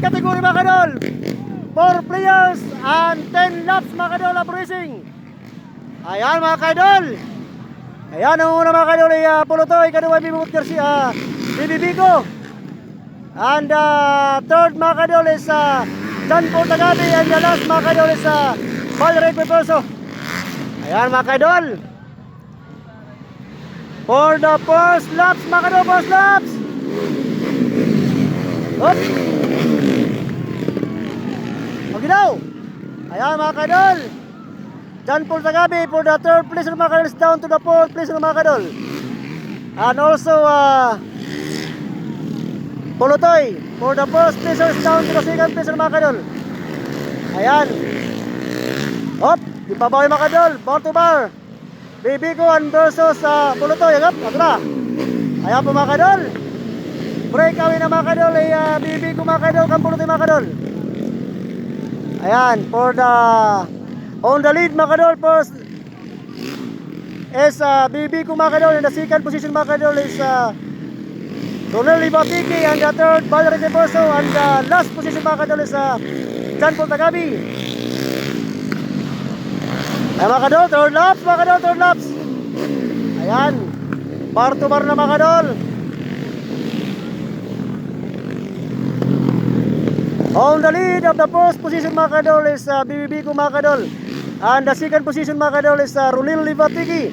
category mga kadol. 4 players and 10 laps mga kadol of racing. Ayan mga kadol. Ayan ang una mga kadol ay Pulutoy, ikaduwa Bibot Garcia, Bibibigo. And third mga kadol is John Paul Tagabi, and the last mga kadol is Valerie Peperso. Ayan mga kadol. For the first laps mga kadol, first laps. Hop. Okay daw. Ayan mga kadol. John Paul Tagabi for the third place mga kadol is down to the fourth place mga kadol. And also Pulutoy for the first place is down to the second place mga kadol. Ayan. Hop. Ipabawi mga kadol. Bar to bar. Bibigo and versus Pulutoy. Agap. Atra. Ayan po mga kadol. Break kami na mga kadol ay Bibigo mga kadol kang Pulutoy mga kadol. Ayan, for the on the lead mga kadol, first is Bibigo mga kadol, and the second position mga kadol is Ronel Libatiki, and the third Valerie Peperso, and the last position mga kadol is John Paul Tagabi. Ayan mga kadol, third laps mga kadol, third laps. Ayan, bar to bar na mga kadol. On the lead of the first position mga kadol is Bibigo mga kadol. And the second position mga kadol is Ronel Libatiki.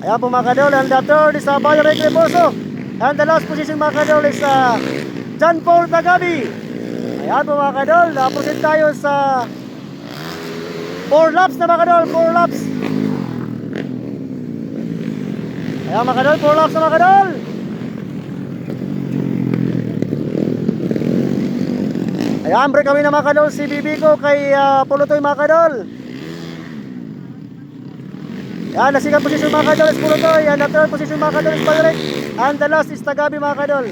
Ayan po mga kadol. And the third is Valerie Peperso. And the last position mga kadol is John Paul Tagabi. Ayan po mga kadol. Naproceed tayo sa 4 laps na mga kadol. 4 laps. Ayan mga kadol. 4 laps na mga kadol. Ayan, break kami na mga kadol si Bibigo kay Pulutoy mga kadol. Ayan, the second position mga kadol is Pulutoy, and the third position mga kadol is Valerie, and the last is Tagabi mga kadol.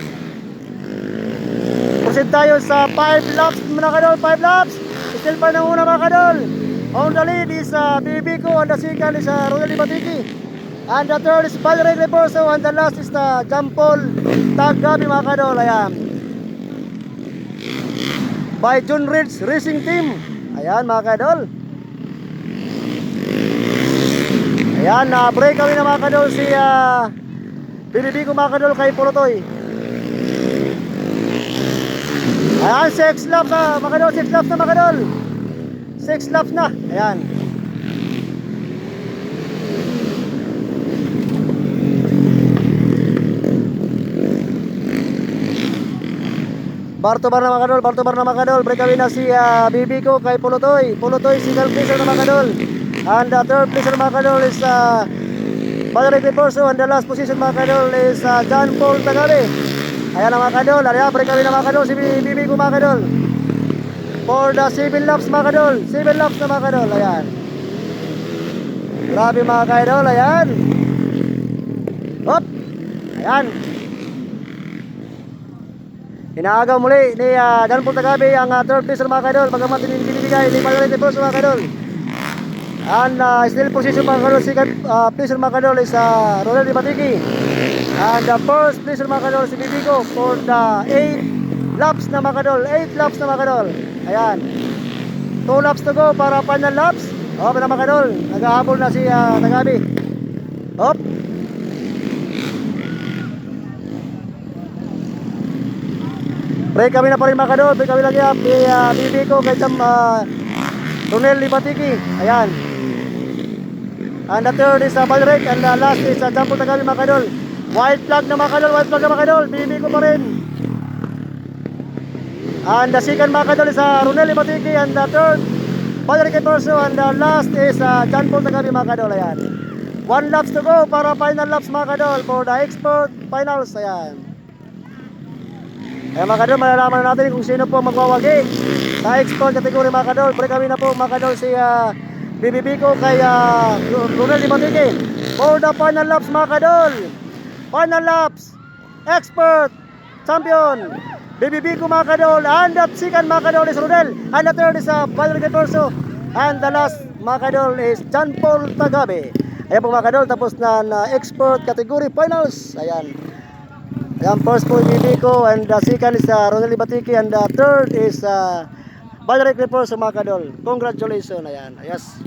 Proceed tayo sa 5 laps mga kadol, 5 laps. Still pa na una mga kadol. On the lead is Bibigo, and the second is Ronel Libatiki, and the third is Valerie Peperso, and the last is John Paul Tagabi mga kadol. Ayan, by John Ridge Racing Team. Ayan mga kadol. Ayan, break kami na mga kadol si Bibigo mga kadol kay Pulutoy. Ayan, 6 laps na mga kadol, 6 laps na mga kadol. 6 laps na. Ayan. Bar to bar na mga kadol, bar to bar na mga kadol. Break kami na si Bibigo kay Pulutoy. Pulutoy, single placer na mga kadol. And the third placer mga kadol is Valerie Peperso, and the last position mga kadol is John Paul Tagabi. Ayan na mga kadol. Ayan, break kami na mga kadol si Bibigo mga kadol. For the 7 laps mga kadol. 7 laps na mga kadol. Ayan. Grabe mga kadol. Ayan. Hop. Ayan. Inaagaw muli ni John Paul Tagabi ang third place mga kadol, bagamat binibigay ni Valerie Peperso mga kadol. And still position mga kadol, second place mga kadol is Ronel Libatiki. And the first place mga kadol si Bibigo for the 8 laps na mga kadol, 8 laps na mga kadol. Ayan, 2 laps to go para final laps. Hop na mga kadol, naghahabol na si Tagabi. Hop. Break kami na pa rin mga kadol. Break kami lagi kay Bibigo kay Ronel Libatiki. Ayan. And the third is Valerie, and the last is John Paul Tagabi mga kadol. White flag na mga kadol, white flag na mga kadol. Bibigo pa rin. And the second mga kadol is Ronel Libatiki, and the third Valerie Peperso, and the last is John Paul Tagabi mga kadol. Ayan. 1 laps to go para final laps mga kadol for the expert finals. Ayan. Ayan mga kadol, malalaman na natin kung sino po magwawagi sa expert category mga kadol. Break kami na po mga kadol si Bibigo kay Ronel Libatiki for the final laps mga kadol. Final laps, expert champion Bibigo mga kadol, and the second mga kadol is Ronel, and the third is Valerie Peperso, and the last mga kadol is John Paul Tagabi. Ayan po mga kadol, tapos na expert category finals. Ayan. Ayan, first po Bibico, and the second is Ronel Batiki, and the third is Valerie Clippers, mga kadol. Congratulations, ayan. Yes.